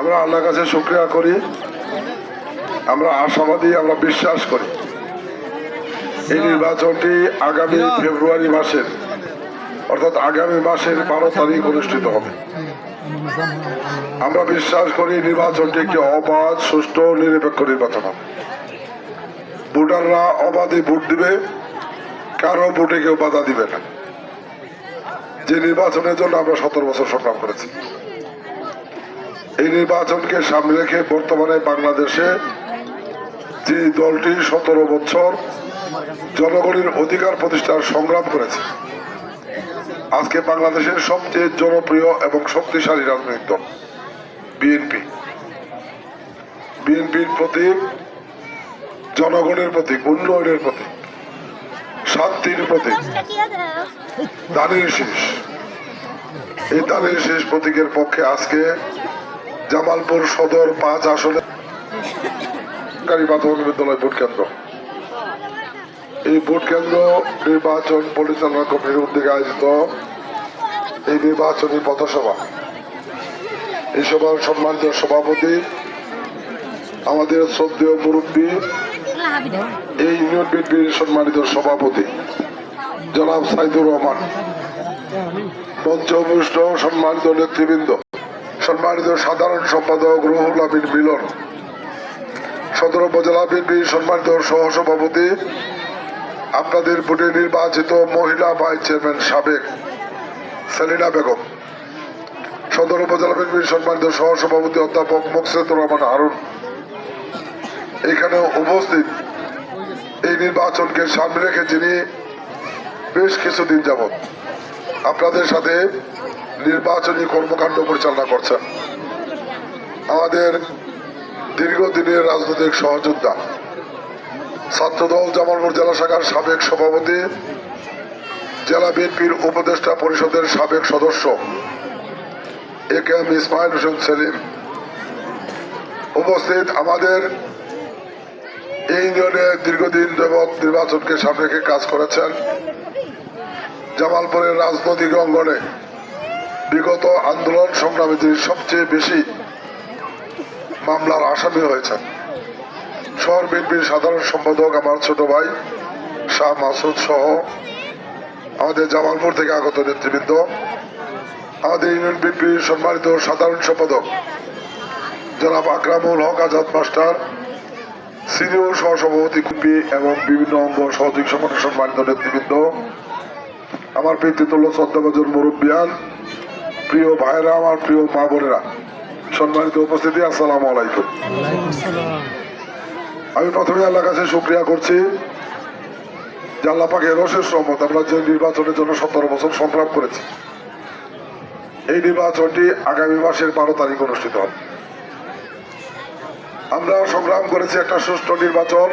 আমরা আল্লাহর কাছে শুকরিয়া করি, আমরা আশাবাদী, আমরা বিশ্বাস করি এই নির্বাচনটি আগামী ফেব্রুয়ারি মাসের অর্থাৎ আগামী মাসের 12 তারিখ অনুষ্ঠিত হবে। আমরা বিশ্বাস করি নির্বাচনটি একটি অবাধ, সুষ্ঠু, নিরপেক্ষ নির্বাচন হবে। ভোটাররা অবাধে ভোট দিবে, কারো ভোটে কেউ বাধা দিবে না। যে নির্বাচনের জন্য আমরা 17 বছর সংগ্রাম করেছি, এই নির্বাচনকে সামনে রেখে বর্তমানে বাংলাদেশে যে দলটি 17 বছর জনগণের অধিকার প্রতিষ্ঠার সংগ্রাম করেছে, আজকে বাংলাদেশের সবচেয়ে জনপ্রিয় এবং শক্তিশালী রাজনৈতিক দল বিএনপি। বিএনপির প্রতীক জনগণের প্রতীক, উন্নয়নের প্রতীক, শান্তির প্রতীক, ধানের শীষ। এই ধানের শীষ প্রতীকের পক্ষে আজকে জামালপুর সদর 5 আসনে প্রাথমিক বিদ্যালয় ভোট কেন্দ্র, এই ভোট কেন্দ্র নির্বাচন পরিচালনা কমিটির উদ্যোগে আয়োজিত এই নির্বাচনী পথসভা, এই সভার সম্মানিত সভাপতি আমাদের শ্রদ্ধেয় মুরব্বী, এই ইউনিয়ন বিএনপির সম্মানিত সভাপতি জনাব সাইদুর রহমান, মঞ্চ উপবিষ্ট সম্মানিত নেতৃবৃন্দ, সম্মানিত সাধারণ সম্পাদক রুহুল আমিন মিলন, সদর উপজেলা বিএনপির সম্মানিত সহসভাপতি, আপনাদের ভোটে নির্বাচিত মহিলা ভাইস চেয়ারম্যান সাবেক সেলিনা বেগম, সদর উপজেলা বিএনপির সম্মানিত সহসভাপতি অধ্যাপক মোকসেদুর রহমান হারুন, এখানে উপস্থিত এই নির্বাচনকে সামনে রেখে যিনি বেশ কিছুদিন যাবৎ আপনাদের সাথে নির্বাচনী কর্মকাণ্ড পরিচালনা করছেন, আমাদের দীর্ঘদিনের রাজনৈতিক সহযোদ্ধা, ছাত্রদল জামালপুর জেলা শাখার সাবেক সভাপতি, জেলা বিএনপির উপদেষ্টা পরিষদের সাবেক সদস্য একেএম ইসমাইল হোসেন সেলিম, উপস্থিত আমাদের এই ইউনিয়নে দীর্ঘদিন যাবৎ নির্বাচনকে সামনে রেখে কাজ করেছেন, জামালপুরের রাজনৈতিক অঙ্গনে বিগত আন্দোলন সংগ্রামে যিনি সবচেয়ে বেশি মামলার আসামি হয়েছেন, শহর বিএনপির সাধারণ সম্পাদক আমার ছোট ভাই শাহ মাসুদ সহ আমাদের জামালপুর থেকে আগত নেতৃবৃন্দ, আমাদের ইউনিয়ন বিএনপির সম্মানিত সাধারণ সম্পাদক জনাব আকরামুল হক আজাদ মাস্টার, সিনিয়র সহসভাপতি কুপি এবং বিভিন্ন অঙ্গ সহযোগী সংগঠনের সম্মানিত নেতৃবৃন্দ, আমার পিতৃতুল্য শ্রদ্ধাভাজন মুরব্বিয়ান, প্রিয় ভাইরা, আমার প্রিয় মা বোনেরা, সম্মানিত উপস্থিতি, আসসালামু আলাইকুম। আমি প্রথমে আল্লাহর কাছে শুকরিয়া করছি যে আল্লাহ পাকের অশেষ রহমত, আমরা যে নির্বাচনের জন্য 17 বছর সংগ্রাম করেছি, এই নির্বাচনটি আগামী মাসের 12 তারিখ অনুষ্ঠিত হবে। আমরা সংগ্রাম করেছি একটা সুষ্ঠু নির্বাচন